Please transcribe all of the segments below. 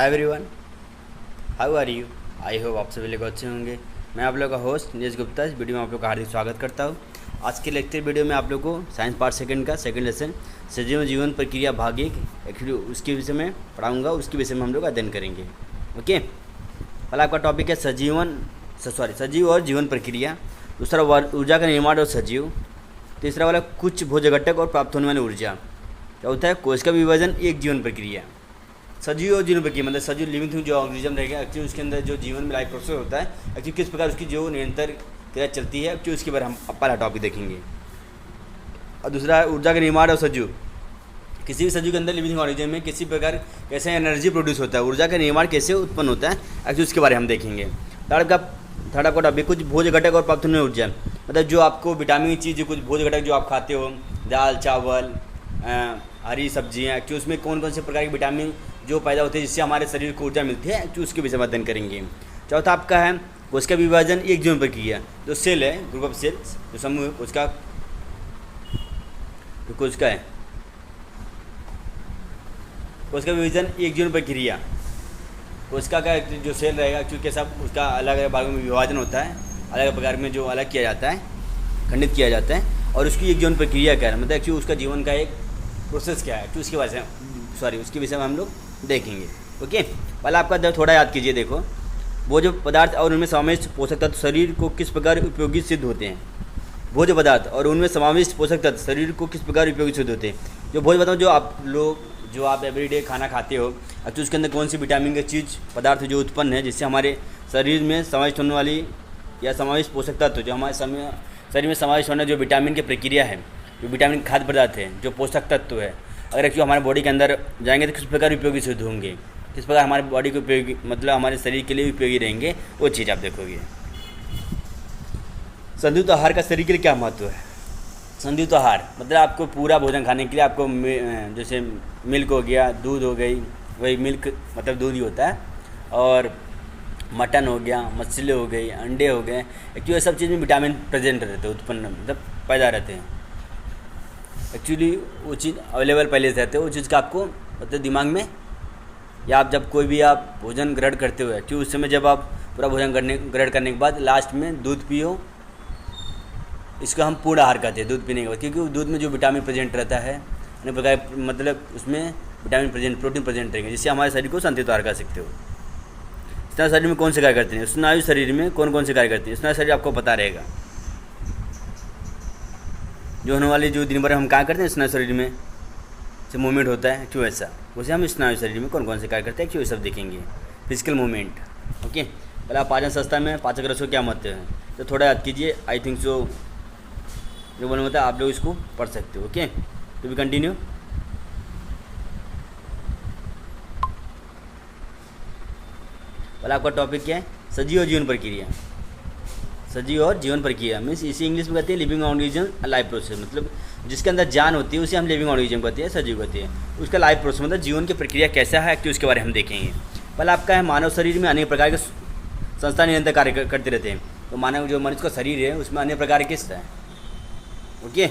Hi everyone, how are you. I hope आप सभी लोग अच्छे होंगे। मैं आप लोगों का होस्ट नीरज गुप्ता इस वीडियो में आप लोग का हार्दिक स्वागत करता हूँ। आज के लेक्चर वीडियो में आप लोग को साइंस पार्ट सेकंड का सेकंड लेसन सजीव जीवन प्रक्रिया भाग एक एक्चुअली उसके विषय में पढ़ाऊँगा। उसके विषय में हम लोग अध्ययन करेंगे। ओके, पहला आपका टॉपिक है सजीव और जीवन प्रक्रिया। दूसरा ऊर्जा का निर्माण और सजीव। तीसरा वाला कुछ भोजघटक और प्राप्त होने वाली ऊर्जा। चौथा है कोश का विभाजन एक जीवन प्रक्रिया। सजीव और जीवन प्रक्रिया मतलब सजीव लिविंग थिंग जो ऑर्गेनिज्म रहेगा एक्चुअली उसके अंदर जो जीवन में लाइफ प्रोसेस होता है एक्चुअली किस प्रकार उसकी जो निरंतर क्रिया चलती है एक्चुअली उसके बारे में हम पहला टॉपिक देखेंगे। और दूसरा है ऊर्जा का निर्माण और सजीव। किसी भी सजीव के अंदर लिविंग ऑर्गेनिज्म में किसी प्रकार कैसे एनर्जी प्रोड्यूस होता है, ऊर्जा का निर्माण कैसे उत्पन्न होता है एक्चुअली उसके बारे में हम देखेंगे। थर्ड आपका टॉपिक कुछ भोज घटक और प्राप्त होने वाली ऊर्जा मतलब जो आपको विटामिन चीज़ कुछ भोज घटक जो आप खाते हो, दाल चावल हरी सब्जियाँ एक्चुअली उसमें कौन कौन से प्रकार के विटामिन जो पैदा होते हैं जिससे हमारे शरीर को ऊर्जा मिलती है एक्चुअली उसके विषय में अध्ययन करेंगे। चौथा आपका है कोशिका विभाजन एक जीवन प्रक्रिया। जो सेल है ग्रुप ऑफ सेल्स जो समूह है कोशिका है कोशिका विभाजन एक जीवन प्रक्रिया। कोशिका का जो सेल रहेगा एक्चुअली कैसा उसका अलग अलग भागों में विभाजन होता है, अलग अलग प्रकार में जो अलग किया जाता है, खंडित किया जाता है और उसकी एक जीवन प्रक्रिया क्या है मतलब एक्चुअली उसका जीवन का एक प्रोसेस क्या है एक्चुअली उसके बारे में उसके विषय में हम लोग देखेंगे। ओके, पहले आपका थोड़ा याद कीजिए। देखो भोज्य पदार्थ और उनमें समाविष्ट पोषक तत्व शरीर को किस प्रकार उपयोगी सिद्ध होते हैं। भोज्य पदार्थ और उनमें समाविष्ट पोषक तत्व शरीर को किस प्रकार उपयोगी सिद्ध होते हैं। जो भोज्य पदार्थ जो आप एवरीडे खाना खाते हो तो उसके अंदर कौन सी विटामिन की चीज़ पदार्थ जो उत्पन्न है जिससे हमारे शरीर में समाविष्ट होने वाली या समाविष्ट पोषक तत्व जो हमारे शरीर में समाविष्ट होने जो विटामिन की प्रक्रिया है, जो विटामिन खाद्य पदार्थ है, जो पोषक तत्व है अगर एक्चुअली हमारे बॉडी के अंदर जाएंगे तो किस प्रकार उपयोगी सिद्ध होंगे, किस प्रकार हमारे बॉडी को उपयोगी मतलब हमारे शरीर के लिए उपयोगी रहेंगे वो चीज़ आप देखोगे। संतुलित आहार का शरीर के लिए क्या महत्व है। संतुलित आहार मतलब आपको पूरा भोजन खाने के लिए आपको जैसे मिल्क हो गया, दूध हो गई, वही मिल्क मतलब दूध ही होता है, और मटन हो गया, मछली हो गई, अंडे हो गए एक्चुअली ये सब चीज़ में विटामिन प्रेजेंट रहते हैं, उत्पन्न मतलब पैदा रहते हैं। एक्चुअली वो चीज़ अवेलेबल पहले से रहते हैं, वो चीज़ का आपको मतलब दिमाग में या आप जब कोई भी आप भोजन ग्रहण करते हो क्योंकि उस समय जब आप पूरा भोजन ग्रहण करने के बाद लास्ट में दूध पियो, इसको हम पूर्ण आहार कहते हैं दूध पीने के बाद, क्योंकि दूध में जो विटामिन प्रेजेंट रहता है अन्य प्रकार मतलब उसमें विटामिन प्रोटीन प्रेजेंट रहेंगे जिससे हमारे शरीर को संतुलित आहार कर सकते हो। स्नायु शरीर में कौन से कार्य करते हैं, स्नायु शरीर में कौन कौन से कार्य करते हैं, स्नायु शरीर आपको पता रहेगा। जो होने वाली जो दिन भर हम क्या करते हैं स्नायु शरीर में से मूवमेंट होता है क्यों ऐसा, वैसे हम स्नायु शरीर में कौन कौन से कार्य करते हैं क्यों सब देखेंगे। Physical movement. ओके, पहले आप पाचन संस्था में पाचक रसों क्या महत्व है तो थोड़ा याद कीजिए। आई थिंक सो जो बोलना होता है आप लोग इसको पढ़ सकते हो। ओके, तो भी कंटिन्यू। पहले आपका टॉपिक क्या है, सजीव और जीवन प्रक्रिया। सजीव और जीवन प्रक्रिया मीन्स इसी इंग्लिश में कहते हैं लिविंग ऑर्गेनिज्म लाइफ प्रोसेस, मतलब जिसके अंदर जान होती है उसे हम लिविंग ऑर्गेनिज्म कहते हैं, सजीव कहते हैं। उसका लाइफ प्रोसेस मतलब जीवन की प्रक्रिया कैसा है एक्चुअली उसके बारे में हम देखेंगे। पहले आपका है मानव शरीर में अनेक प्रकार के संस्था निरंतर कार्य करते रहते हैं। तो मानव जो मनुष्य का शरीर है उसमें अनेक प्रकार के है। ओके,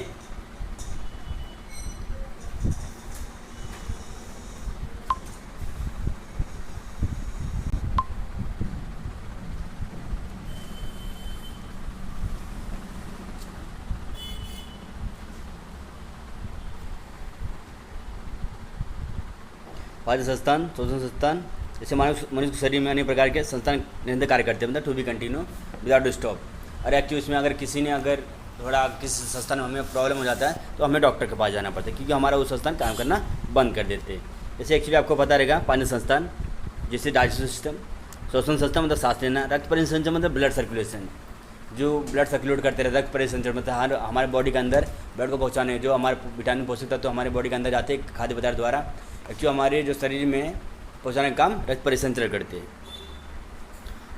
पाचन संस्थान, शोषण संस्थान जैसे मनुष्य के शरीर में अनेक प्रकार के संस्थान निरंतर कार्य करते हैं मतलब to be continue without to stop. और एक्चुअली इसमें अगर किसी ने अगर थोड़ा किसी संस्थान में हमें प्रॉब्लम हो जाता है तो हमें डॉक्टर के पास जाना पड़ता है क्योंकि हमारा वो संस्थान काम करना बंद कर देते हैं। जैसे एक्चुअली आपको पता रहेगा पाचन संस्थान जैसे डाइजेस्टिव सिस्टम, शोषण संस्था मतलब सांस लेना, रक्त परिसंचरण मतलब ब्लड सर्कुलेशन जो ब्लड सर्कुलेट करते रहते हैं, रक्त परिसंचरण मतलब हमारे बॉडी के अंदर ब्लड को पहुँचाने जो हमारे विटामिन पोषक तत्व तो हमारे बॉडी के अंदर जाते हैं खाद्य पदार्थ द्वारा एक्चुअली हमारे जो शरीर में पहुँचाने का काम रक्त परिसंचरण करते हैं।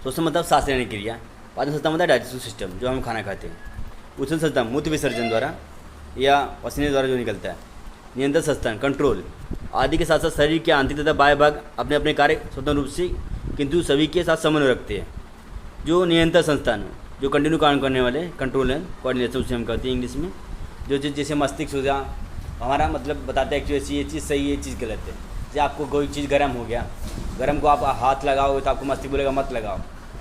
शोषण मतलब सांस लेने की क्रिया, पाचन संस्था मतलब डाइजेस्टिव सिस्टम जो हम खाना खाते हैं, उछल संस्था मूत्र विसर्जन द्वारा या पसीने द्वारा जो निकलता है, नियंत्रण संस्थान कंट्रोल आदि के साथ साथ शरीर के आंतरिक तथा बाह्य भाग अपने अपने कार्य स्वतंत्र रूप से किंतु सभी के साथ समन्वय रखते हैं। जो नियंत्रण संस्थान जो कंटिन्यू काम करने वाले कंट्रोल है, कोऑर्डिनेशन उसे हम कहते हैं इंग्लिश में। जो चीज़ जैसे मस्तिष्क हो हमारा मतलब बताते हैं कि ये चीज़ सही है, ये चीज़ गलत है। जैसे आपको कोई चीज़ गर्म हो गया गर्म को आप हाथ लगाओगे तो आपको मस्तिष्क बोलेगा मत लगाओ।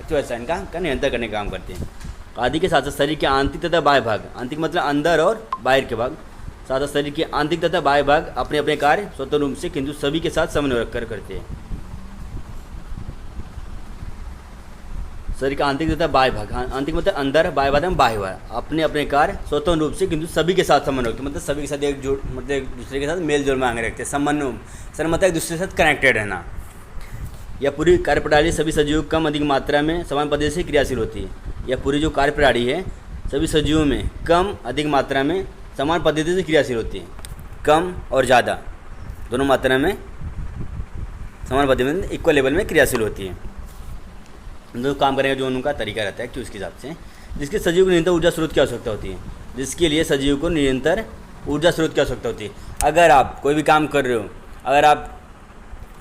तो ऐसा इनका नियंत्रण करने का काम करते हैं। आदि के साथ साथ शरीर के आंतरिक तथा बाह्य भाग, आंतरिक मतलब अंदर और बाहर के भाग, साथ साथ शरीर के आंतरिक तथा बाह्य भाग अपने अपने कार्य स्वतंत्र रूप से किंतु सभी के साथ समन्वय रखकर करते हैं। शरीर का आंतरिक तथा बाह्य भाग, आंतरिक मतलब अंदर, बाह्य भाग बाह्य भाग अपने अपने कार्य स्वतंत्र रूप से किंतु सभी के साथ समन्वय रखते, मतलब सभी के साथ एक जोड़, मतलब एक दूसरे के साथ मेल जोल में आगे रखते हैं। समन्वय सर मतलब एक दूसरे के साथ कनेक्टेड रहना। यह पूरी कार्यप्रणाली सभी सजीवों कम अधिक मात्रा में समान पद्धति से क्रियाशील होती है। यह पूरी जो कार्यप्रणाली है सभी सजीवों में कम अधिक मात्रा में समान पद्धति से क्रियाशील होती है। कम और ज़्यादा दोनों मात्रा में समान पद्धति में इक्वल लेवल में क्रियाशील होती है। जो काम करेंगे जो उनका तरीका रहता है कि उसके हिसाब से, जिसके सजीव को निरंतर ऊर्जा स्रोत की आवश्यकता होती है, जिसके लिए सजीव को निरंतर ऊर्जा स्रोत की आवश्यकता होती है। अगर आप कोई भी काम कर रहे हो, अगर आप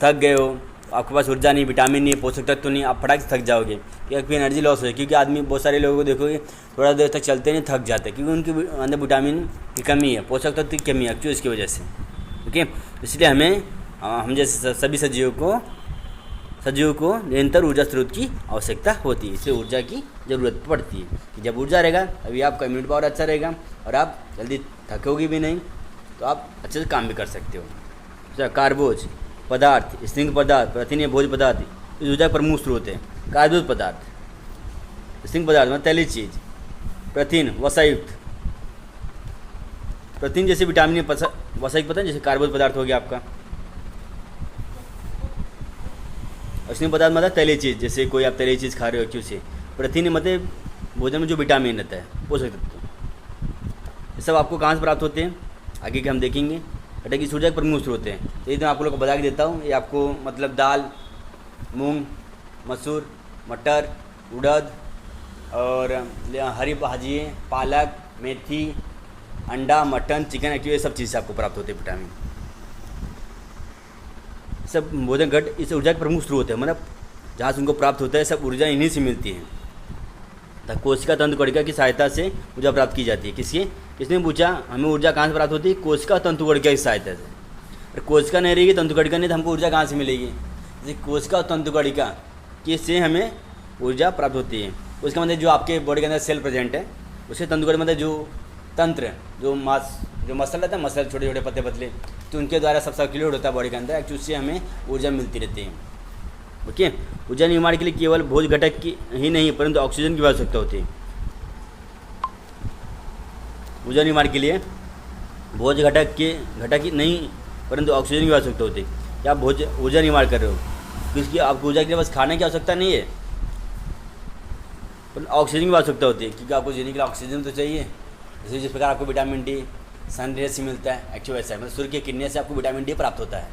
थक गए हो, आपके पास ऊर्जा नहीं, विटामिन नहीं, पोषक तत्व तो नहीं, आप फटाक से थक जाओगे, क्योंकि एनर्जी लॉस हो, क्योंकि आदमी बहुत सारे लोगों को देखोगे थोड़ा देर तक चलते नहीं थक जाते, क्योंकि उनके अंदर विटामिन की कमी है, पोषक तत्व की कमी है एक्चुअली इसकी वजह से। ओके, इसलिए हम जैसे सभी सजीवों को निरंतर ऊर्जा स्रोत की आवश्यकता होती है, इससे ऊर्जा की ज़रूरत पड़ती है। कि जब ऊर्जा रहेगा अभी आपका इम्यूनिटी पावर अच्छा रहेगा और आप जल्दी थकोगे भी नहीं, तो आप अच्छे से काम भी कर सकते हो। कार्बोज पदार्थ, स्निग्ध पदार्थ, प्रथिन या भोज्य पदार्थ इस ऊर्जा का प्रमुख स्रोत है। कार्बोज पदार्थ, स्निग्ध पदार्थ मतलब तैलीय चीज, प्रथिन वसायुक्त, प्रथिन जैसे विटामिन वसायुक्त पता है, जैसे कार्बोज पदार्थ हो गया आपका। स्निग्ध पदार्थ मतलब तैलीय चीज़, जैसे कोई आप तैलीय चीज़ खा रहे हो क्यों से। प्रथिन मतलब भोजन में जो विटामिन रहता है, पोषक तत्व, ये सब आपको कहाँ से प्राप्त होते हैं आगे के हम देखेंगे। घटक की ऊर्जा के प्रमुख स्रोत हैं। तो ये तो आप लोगों को बता के देता हूँ, ये आपको मतलब दाल, मूंग, मसूर, मटर, उड़द और हरी भाजियाँ, पालक, मेथी, अंडा, मटन, चिकन, एक्चुअली ये सब चीज़ से आपको प्राप्त होते हैं विटामिन। सब भोजन घट इस ऊर्जा के प्रमुख स्रोत है, मतलब जहाँ से उनको प्राप्त होता है सब ऊर्जा इन्हीं से मिलती है। कोशिका तंतु कणिका की सहायता से ऊर्जा प्राप्त की जाती है। किसने पूछा हमें ऊर्जा कहाँ से प्राप्त होती है? कोशिका तंतु कणिका की सहायता से। और कोशिका नहीं रहेगी, तंतु कणिका नहीं, तो हमको ऊर्जा कहाँ से मिलेगी? जैसे कोशिका और तंतु कणिका के से हमें ऊर्जा प्राप्त होती है। उसका मतलब जो आपके बॉडी के अंदर सेल प्रेजेंट है, उसके तंतु कणिका मतलब जो तंत्र, जो मसल रहता है, मसल छोटे छोटे पतले पतले, तो उनके द्वारा सब सर्कुलेट होता है बॉडी के अंदर, एक्चुअली उससे हमें ऊर्जा मिलती रहती है। ओके, ऊर्जा निर्माण के लिए केवल भोज घटक की ही नहीं परंतु ऑक्सीजन की आवश्यकता होती है। ऊर्जा निर्माण के लिए भोज घटक की नहीं परंतु ऑक्सीजन की आवश्यकता होती है। क्या आप ऊर्जा निर्माण कर रहे हो, क्योंकि आपको ऊर्जा के लिए बस खाने की आवश्यकता नहीं है, पर ऑक्सीजन की आवश्यकता होती है, क्योंकि आपको जीने के लिए ऑक्सीजन तो चाहिए। जैसे जिस प्रकार आपको विटामिन डी सन रे से मिलता है, एक्चुअली ऐसा है, मतलब सूर्य की किरणें से आपको विटामिन डी प्राप्त होता है।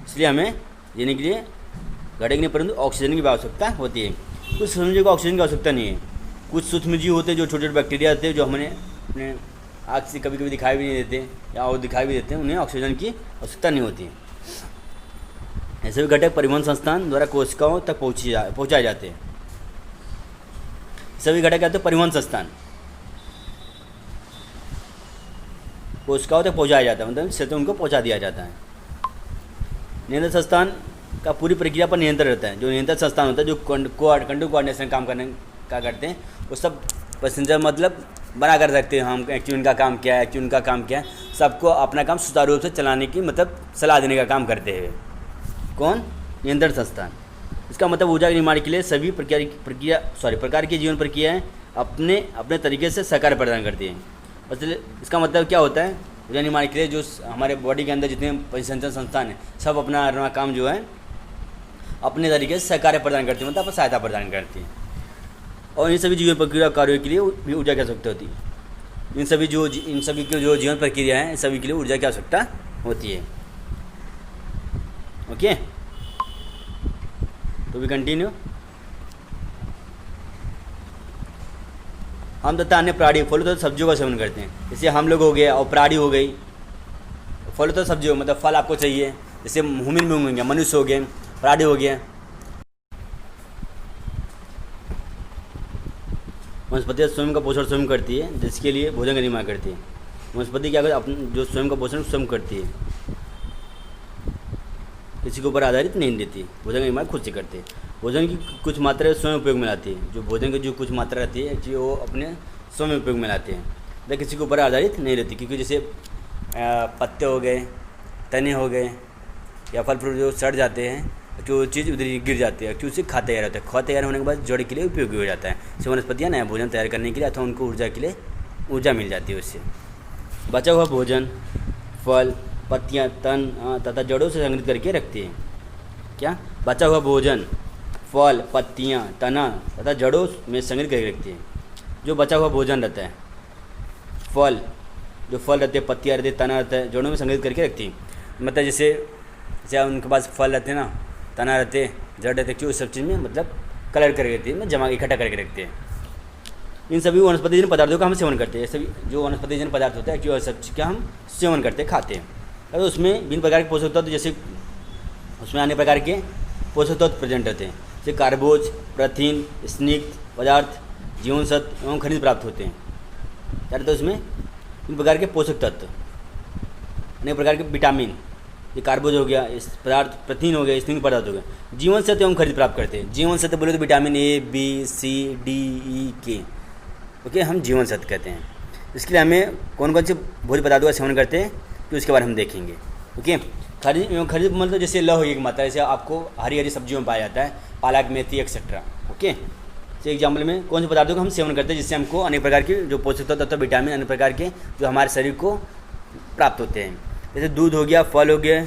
इसलिए हमें जीने के लिए घटक नहीं परंतु ऑक्सीजन की आवश्यकता होती है। कुछ सूक्ष्म जीव को ऑक्सीजन की आवश्यकता नहीं है। कुछ सूक्ष्म जीव होते हैं जो छोटे छोटे बैक्टीरिया होते हैं, जो हमने अपने आँख से कभी कभी दिखाई भी नहीं देते या और दिखाई भी देते हैं, उन्हें ऑक्सीजन की आवश्यकता नहीं होती है। ऐसे भी घटक परिवहन संस्थान द्वारा कोशिकाओं तक पहुँचाए जाते हैं। सभी घटक कहते हैं परिवहन संस्थान, कोशिकाओं तक पहुँचाया जाता है, मतलब से उनको पहुँचा दिया जाता है। नियंत्रण संस्थान का पूरी प्रक्रिया पर नियंत्रण रहता है। जो नियंत्रण संस्थान होता है, जो कंट्रोल कोऑर्डिनेशन काम करने का करते हैं, वो सब पैसेंजर मतलब बना कर रखते हैं। हम एक्चुअली उनका काम क्या है, एक्चुअली उनका काम क्या है, सबको अपना काम सुचारू रूप से चलाने की मतलब सलाह देने का काम करते हैं। कौन? नियंत्रण संस्थान। इसका मतलब ऊर्जा के निर्माण के लिए सभी प्रकार की जीवन प्रक्रियाएँ अपने तरीके से सहकार्य प्रदान करती हैं। इसका मतलब क्या होता है? ऊर्जा निर्माण के लिए जो हमारे बॉडी के अंदर जितने परिसंचरण संस्थान हैं, सब अपना काम जो है अपने तरीके से सहकार्य प्रदान करती है, मतलब सहायता प्रदान करती है। और इन सभी जीवन प्रक्रिया कार्यों के लिए भी ऊर्जा की आवश्यकता होती है। इन सभी की जो जीवन प्रक्रिया है, इन सभी के लिए ऊर्जा की आवश्यकता होती है। ओके, तो भी कंटिन्यू। हम तथा अन्य प्राणी फलों तथा सब्जियों का सेवन करते हैं। जैसे हम लोग हो गए और प्राणी हो गई। फलों तथा सब्जियों मतलब फल आपको चाहिए, जैसे ह्यूमन बीइंग हो गया, मनुष्य हो गए, प्राणी हो गया। वनस्पति स्वयं का पोषण स्वयं करती है, जिसके लिए भोजन का निर्माण करती है। वनस्पति क्या करती है? जो स्वयं का पोषण स्वयं करती है। किसी के ऊपर आधारित नहीं रहती, भोजन का निर्माण खुद से करते हैं। भोजन की कुछ मात्रा स्वयं उपयोग में लाती है, जो भोजन की जो कुछ मात्रा रहती है एक्चुअली वो अपने स्वयं उपयोग में लाते हैं, मतलब किसी के ऊपर आधारित नहीं रहती। क्योंकि जैसे पत्ते हो गए, तने हो गए या फल फ्रूट जो सड़ जाते हैं जो चीज़ उधर गिर जाती है, उसे खा तैयार होता है। खा तैयार होने के बाद जड़ के लिए उपयोगी हो जाता है। जैसे वनस्पतियाँ नया भोजन तैयार करने के लिए अथवा उनको ऊर्जा के लिए ऊर्जा मिल जाती है उससे। बचा हुआ भोजन फल, पत्तियाँ, तन तथा जड़ों से संग्रहित करके रखती हैं। क्या? बचा हुआ भोजन फल, पत्तियाँ, तना तथा जड़ों में संग्रहित करके रखती हैं। जो बचा हुआ भोजन रहता है, फल, जो फल रहते हैं, पत्तियाँ रहती है, तना रहता है, जड़ों में संग्रहित करके रखती हैं। मतलब जैसे उनके पास फल रहते हैं ना, तना रहते, जड़ रहते, क्यों उस सब चीज़ में मतलब कलर करके रखती है, मतलब जमा इकट्ठा करके रखते हैं। इन सभी वनस्पतिजन्य पदार्थों का हम सेवन करते हैं। सभी जो वनस्पतिजन्य पदार्थ होता है क्यों सब चीज़ का हम सेवन करते हैं, खाते हैं। और उसमें विभिन्न प्रकार के पोषक तत्व, जैसे उसमें अन्य प्रकार के पोषक तत्व प्रेजेंट रहते हैं, जैसे कार्बोज, प्रोटीन, स्निग्ध पदार्थ, जीवन सत्व एवं खनिज प्राप्त होते हैं। क्या रहता है उसमें? विभिन्न प्रकार के पोषक तत्व, अनेक प्रकार के विटामिन, ये कार्बोज हो गया, इस पदार्थ, प्रोटीन हो गया, स्निग्ध पदार्थ हो गया, जीवन सत्व एवं खनिज प्राप्त करते हैं। जीवन सत्व बोले तो vitamin A, B, C, D, E, K, okay, हम जीवन सत्व कहते हैं। इसके लिए हमें कौन कौन से भोज्य पदार्थों का सेवन करते हैं तो उसके बारे में हम देखेंगे। ओके, खनिज एवं खनिज मतलब जैसे लौह की मात्रा, जैसे आपको हरी हरी सब्जियों में पाया जाता है, पालक, मेथी एक्सेट्रा। ओके, तो एग्जाम्पल में कौन से पदार्थों का हम सेवन करते हैं जिससे हमको अनेक प्रकार के जो पोषक तत्व, विटामिन, अनेक प्रकार के जो हमारे शरीर को प्राप्त होते हैं। जैसे दूध हो गया, फल हो गया,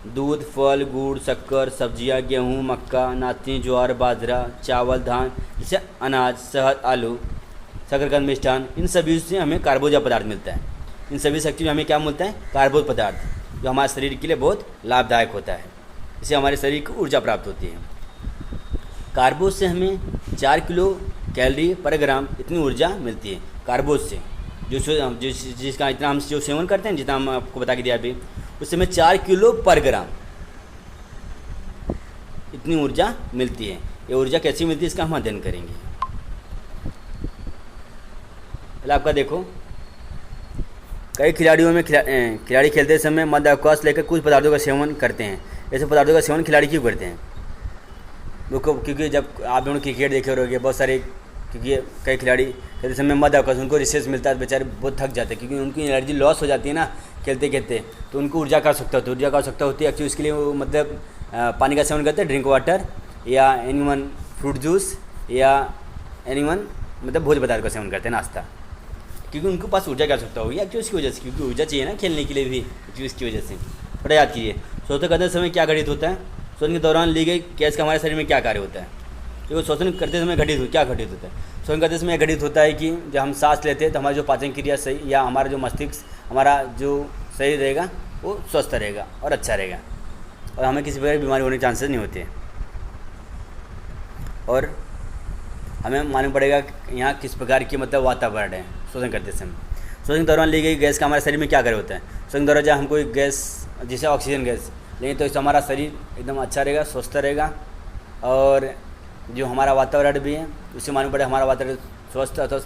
दूध, फल, गुड़, शक्कर, सब्जियां, गेहूँ, मक्का, नाचनी, ज्वार, बाजरा, चावल, धान, जैसे अनाज, शहद, आलू, शकरकंद, मिष्ठान, इन सभी से हमें कार्बोज पदार्थ मिलता है। इन सभी शक्ति में हमें क्या मिलता है? कार्बोज पदार्थ, जो हमारे शरीर के लिए बहुत लाभदायक होता है। इससे हमारे शरीर को ऊर्जा प्राप्त होती है। कार्बोज से हमें 4 किलो कैलोरी पर ग्राम इतनी ऊर्जा मिलती है कार्बोज से, जिसका इतना हम जो सेवन करते हैं, जितना हम आपको बता के दिया अभी, उससे हमें 4 किलो पर ग्राम इतनी ऊर्जा मिलती है। ये ऊर्जा कैसी मिलती है इसका हम अध्ययन करेंगे। पहले आपका देखो, कई खिलाड़ियों में खिलाड़ी खेलते समय मध्य अवकाश लेकर कुछ पदार्थों का सेवन करते हैं। ऐसे पदार्थों का सेवन खिलाड़ी क्यों करते हैं? क्योंकि जब आप दोनों क्रिकेट देखे रहोगे बहुत सारे, क्योंकि कई खिलाड़ी खेलते समय मध्य अवकाश उनको रिसेस मिलता है, बेचारे बहुत थक जाते हैं क्योंकि उनकी एनर्जी लॉस हो जाती है ना खेलते खेलते, तो उनको ऊर्जा का आवश्यकता होती है। ऊर्जा का आवश्यकता होती है एक्चुअली, इसके लिए वो मतलब पानी का सेवन करते हैं, ड्रिंक वाटर या एनीवन फ्रूट जूस या एनीवन मतलब भोज्य पदार्थ का सेवन करते हैं, नाश्ता, क्योंकि उनके पास ऊर्जा की आवश्यकता होगी एक्चुअली इसकी वजह से, क्योंकि ऊर्जा चाहिए ना खेलने के लिए भी एक्चुअली इसकी वजह से। थोड़ा याद कीजिए, शोषण करते समय क्या घटित होता है? शोषण के दौरान ली गई गैस का हमारे शरीर में क्या कार्य होता है? क्योंकि शोषण करते समय क्या घटित होता है? शोषण करते समय घटित होता है कि जब हम सांस लेते हैं तो हमारी जो पाचन क्रिया सही, या हमारा जो मस्तिष्क, हमारा जो शरीर रहेगा वो स्वस्थ रहेगा और अच्छा रहेगा, और हमें किसी प्रकार की बीमारी होने के चांसेस नहीं होते। और हमें मालूम पड़ेगा यहाँ किस प्रकार की मतलब वातावरण है शोषण करते समय। शोषण के दौरान ली गई गैस का हमारे शरीर में क्या कार्य होता है? शोषण के दौरान जब हम कोई गैस, जैसे ऑक्सीजन गैस लेंगे तो इससे हमारा शरीर एकदम अच्छा रहेगा, स्वस्थ रहेगा, और जो हमारा वातावरण भी है उससे मालूम पड़ेगा हमारा वातावरण स्वस्थ अथवा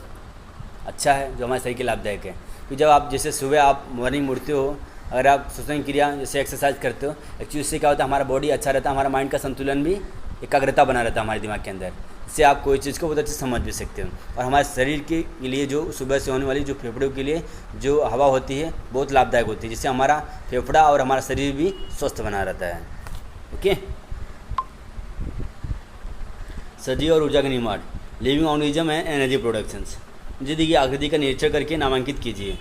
अच्छा है, जो हमारे शरीर के लाभदायक है। तो जब आप जैसे सुबह आप मॉर्निंग उठते हो, अगर आप श्वसन क्रिया जैसे एक्सरसाइज करते हो, एक्चुअली इससे क्या होता है, हमारा बॉडी अच्छा रहता है, हमारा माइंड का संतुलन भी, एकाग्रता बना रहता है हमारे दिमाग के अंदर। इससे आप कोई चीज़ को बहुत अच्छे से समझ भी सकते हो, और हमारे शरीर के लिए जो सुबह से होने वाली जो फेफड़ों के लिए जो हवा होती है बहुत लाभदायक होती है, जिससे हमारा फेफड़ा और हमारा शरीर भी स्वस्थ बना रहता है। ओके, सजीव और ऊर्जा का निर्माण, living organism and energy productions. मुझे देखिए आकृति का निरीक्षण करके नामांकित कीजिए।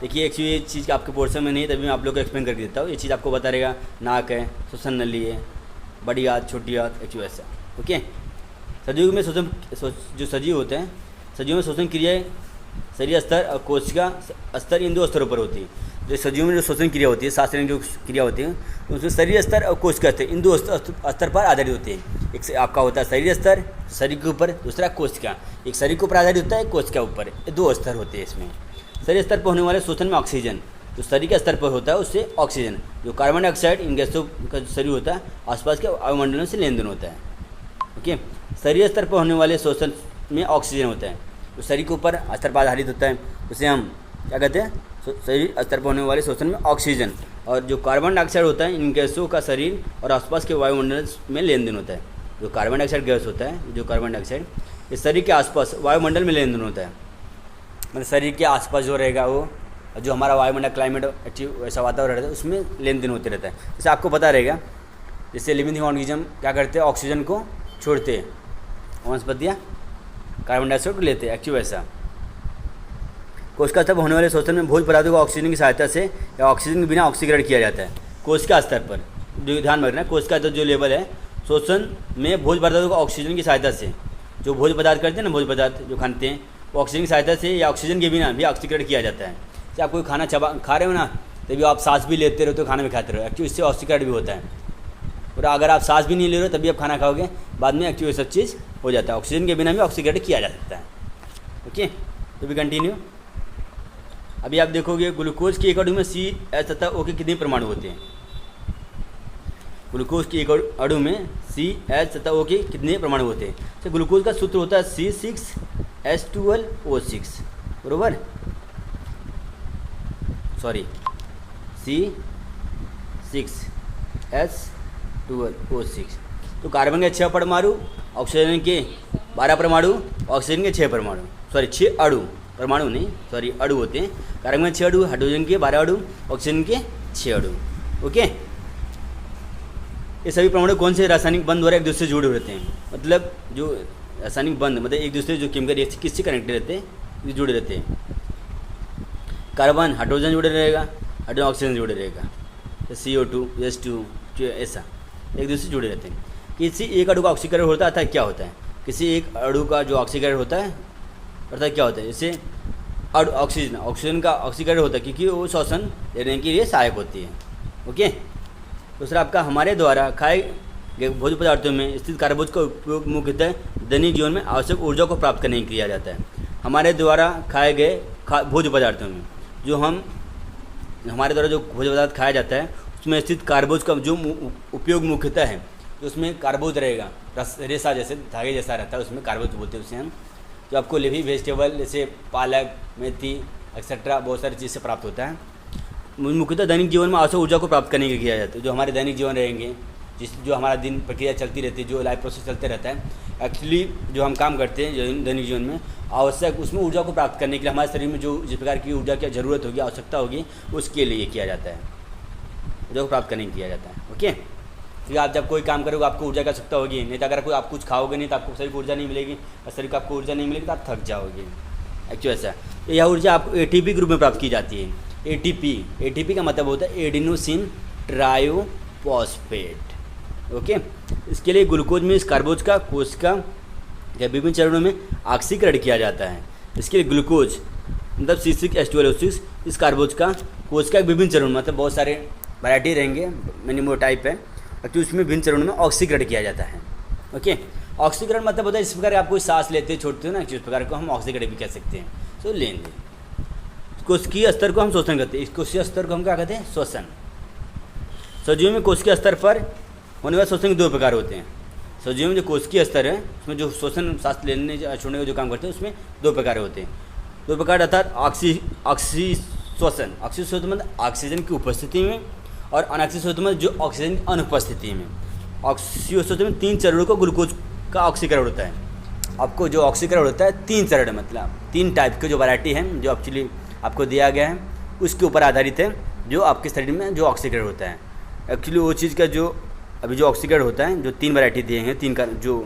देखिए एक्चुअली ये चीज़ आपके पोर्शन में नहीं, तभी मैं आप लोग को एक्सप्लेन करके देता हूँ। ये चीज़ आपको बता रहेगा, नाक है, श्वसन नली है, बड़ी आंत, छोटी आंत, एक्चुअली ऐसा। ओके, सजीव में श्वसन, जो सजीव होते हैं, सजीव में श्वसन क्रियाएँ शरीर स्तर और कोशिका स्तर, इन 2 स्तरों पर होती है। जो सजीव में जो श्वसन क्रिया होती है, सांस लेने की जो क्रिया होती है, तो उसमें शरीर स्तर और कोशिका स्तर, इन 2 स्तर पर आधारित होती है। एक से आपका होता है शरीर स्तर, शरीर के ऊपर, दूसरा कोशिका। एक शरीर के ऊपर आधारित होता है, कोशिका ऊपर, ये 2 स्तर होते हैं इसमें। शरीर स्तर पर होने वाले शोषण में ऑक्सीजन, जो शरीर के स्तर पर होता है उससे ऑक्सीजन, जो कार्बन डाइऑक्साइड, इन गैसों का शरीर होता है, आसपास के वायुमंडलों से लेन देन होता है। ओके, शरीर स्तर पर होने वाले शोषण में ऑक्सीजन होता है, जो शरीर के ऊपर स्तर पर आधारित होता है, उसे हम क्या कहते हैं, शरीर स्तर पर होने वाले शोषण में ऑक्सीजन और जो कार्बन डाइऑक्साइड होता है, इन गैसों का शरीर और आसपास के वायुमंडल में लेन देन होता है। जो कार्बन डाइऑक्साइड गैस होता है, जो कार्बन डाइऑक्साइड इस शरीर के आसपास वायुमंडल में लेन देन होता है, मतलब शरीर के आसपास जो रहेगा वो जो हमारा वायुमंडल क्लाइमेट एक्टिव ऐसा वातावरण रहता है उसमें लेन देन होते रहता है। जैसे आपको पता रहेगा, जैसे लिविंग ऑर्गेनिज्म क्या करते हैं, ऑक्सीजन को छोड़ते हैं, वनस्पतियाँ कार्बन डाइऑक्साइड को लेते हैं, एक्टिव ऐसा। कोशिका स्तर पर होने वाले शोषण में भोज्य पदार्थों को ऑक्सीजन की सहायता से या ऑक्सीजन के बिना ऑक्सीकरण किया जाता है। कोशिका स्तर पर जो ध्यान रखना है, कोशिका स्तर जो लेवल है शोषण में भोज्य पदार्थों को ऑक्सीजन की सहायता से, जो भोज्य पदार्थ करते हैं ना, भोज्य पदार्थ जो खाते हैं वो ऑक्सीजन की सहायता से या ऑक्सीजन के बिना भी ऑक्सीकरण किया जाता है। जैसे आप कोई खाना खा रहे हो ना, तभी आप सांस भी लेते रहो तो खाना भी खाते रहो, एक्चुअली इससे ऑक्सीकरण भी होता है। और अगर आप सांस भी नहीं ले रहे हो तभी आप खाना खाओगे, बाद में एक्चुअली सब चीज़ हो जाता है, ऑक्सीजन के बिना भी ऑक्सीकरण किया जा सकता है। ओके, तो भी कंटिन्यू। अभी आप देखोगे ग्लूकोज के एक अणु में CH तथा O के कितने परमाणु होते हैं। ग्लूकोज के एक अणु में CH तथा O के कितने परमाणु होते हैं। तो ग्लूकोज का सूत्र होता है C6H12O6, बरोबर, सॉरी C6H12O6। तो कार्बन के 6 परमाणु, ऑक्सीजन के 12 परमाणु, ऑक्सीजन के 6 परमाणु, सॉरी 6 अणु, परमाणु नहीं, सॉरी अणु होते हैं। कार्बन के 6 अणु, हाइड्रोजन के 12 अणु, ऑक्सीजन के 6 अणु। ओके, ये सभी परमाणु कौन से रासायनिक बंध द्वारा एक दूसरे से जुड़े रहते हैं, मतलब जो रासायनिक बंध मतलब एक दूसरे जो केमिकल रिएक्शन किससे कनेक्टेड रहते हैं, जुड़े रहते हैं। कार्बन हाइड्रोजन जुड़े रहेगा, हाइड्रोजन ऑक्सीजन जुड़े रहेगा, तो CO2 H2 ऐसा एक दूसरे से जुड़े रहते हैं। किसी एक अणु का ऑक्सीकरण होता है अर्थात क्या होता है, किसी एक अणु का जो ऑक्सीकरण होता है अर्थात क्या होता है, जैसे ऑक्सीजन का ऑक्सीकरण होता है क्योंकि वो श्वसन लेने के लिए सहायक होती है। ओके, दूसरा आपका हमारे द्वारा खाए गए भोज्य पदार्थों में स्थित कार्बोज का उपयोग मुख्यतः दैनिक जीवन में आवश्यक ऊर्जा को प्राप्त करने के लिए किया जाता है। हमारे द्वारा खाए गए भोज्य पदार्थों में जो हमारे द्वारा जो भोज्य पदार्थ खाया जाता है उसमें स्थित कार्बोज का जो उपयोग मुख्यतः है, तो उसमें कार्बोज रहेगा, रेशा जैसे धागे जैसा रहता है, उसमें कार्बोज बोलते हैं उसे हम। जो आपको लिवी वेजिटेबल जैसे पालक, मेथी एक्सेट्रा बहुत सारी चीज़ से प्राप्त होता है। मुख्यतः दैनिक जीवन में आवश्यक ऊर्जा को प्राप्त करने के लिए किया जाता है। जो हमारे दैनिक जीवन रहेंगे, जो हमारा दिन प्रक्रिया चलती रहती है, जो लाइफ प्रोसेस चलते रहता है, एक्चुअली जो हम काम करते हैं जो दैनिक जीवन में आवश्यक, उसमें ऊर्जा को प्राप्त करने के लिए हमारे शरीर में जो जिस प्रकार की ऊर्जा की ज़रूरत होगी, आवश्यकता होगी, उसके लिए किया जाता है, ऊर्जा को प्राप्त करने के लिए किया जाता है। ओके, फिर आप जब कोई काम करोगे आपको ऊर्जा की आवश्यकता होगी, नहीं तो अगर कोई आप कुछ खाओगे नहीं तो आपको शरीर को ऊर्जा नहीं मिलेगी, और शरीर को आपको ऊर्जा नहीं मिलेगी तो आप थक जाओगे। एक्चुअली ऐसा तो यह ऊर्जा आपको ATP के रूप में प्राप्त की जाती है। ATP का मतलब होता है एडिनोसिन ट्रायोफॉस्फेट। ओके, इसके लिए ग्लूकोज में इस कार्बोज का कोशिका के विभिन्न चरणों में ऑक्सीकरण किया जाता है। इसके लिए ग्लूकोज मतलब C6H12O6 इस कार्बोज का कोशिका के विभिन्न चरणों मतलब बहुत सारे वैरायटी रहेंगे, मिनिमम टाइप है, तो उसमें विभिन्न चरणों में ऑक्सीकरण किया जाता है। ओके, ऑक्सीकरण मतलब होता है इस प्रकार आप कोई सांस लेते छोड़ते हो ना, इस प्रकार को हम ऑक्सीकरण भी कह सकते हैं। तो लेंगे कोशिकीय स्तर को हम शोषण करते हैं, इस कोशिकीय स्तर को हम क्या कहते हैं, शोषण। सजीव में कोशिकीय स्तर पर होने वाले शोषण के 2 प्रकार होते हैं। सजीव में जो कोशिकीय स्तर है उसमें जो शोषण सांस लेने छोड़ने का जो काम करते हैं उसमें 2 प्रकार होते हैं। 2 प्रकार अर्थात ऑक्सीशोषण मतलब ऑक्सीजन की उपस्थिति में, और अनऑक्सीशोषण मतलब जो ऑक्सीजन की अनुपस्थिति में। ऑक्सीशोषण में 3 चरणों को ग्लूकोज का ऑक्सीकरण होता है। आपको जो ऑक्सीकरण होता है 3 चरण मतलब 3 टाइप के जो वैरायटी है जो एक्चुअली आपको दिया गया है उसके ऊपर आधारित है जो आपके शरीर में जो ऑक्सीकरण होता है। एक्चुअली वो चीज़ का जो अभी जो ऑक्सीकरण होता है जो 3 वैरायटी दिए हैं, 3 का जो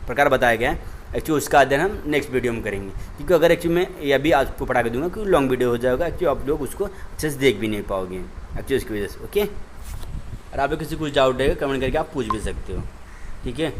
प्रकार बताया गया है, एक्चुअली उसका अध्ययन हम नेक्स्ट वीडियो में करेंगे। क्योंकि अगर एक्चुअली मैं ये अभी आपको पढ़ा के दूंगा क्योंकि लॉन्ग वीडियो हो जाएगा, एक्चुअली आप लोग उसको अच्छे से देख भी नहीं पाओगे एक्चुअली इसकी वजह से। ओके, और आप किसी कुछ डाउट है कमेंट करके आप पूछ भी सकते हो। ठीक है।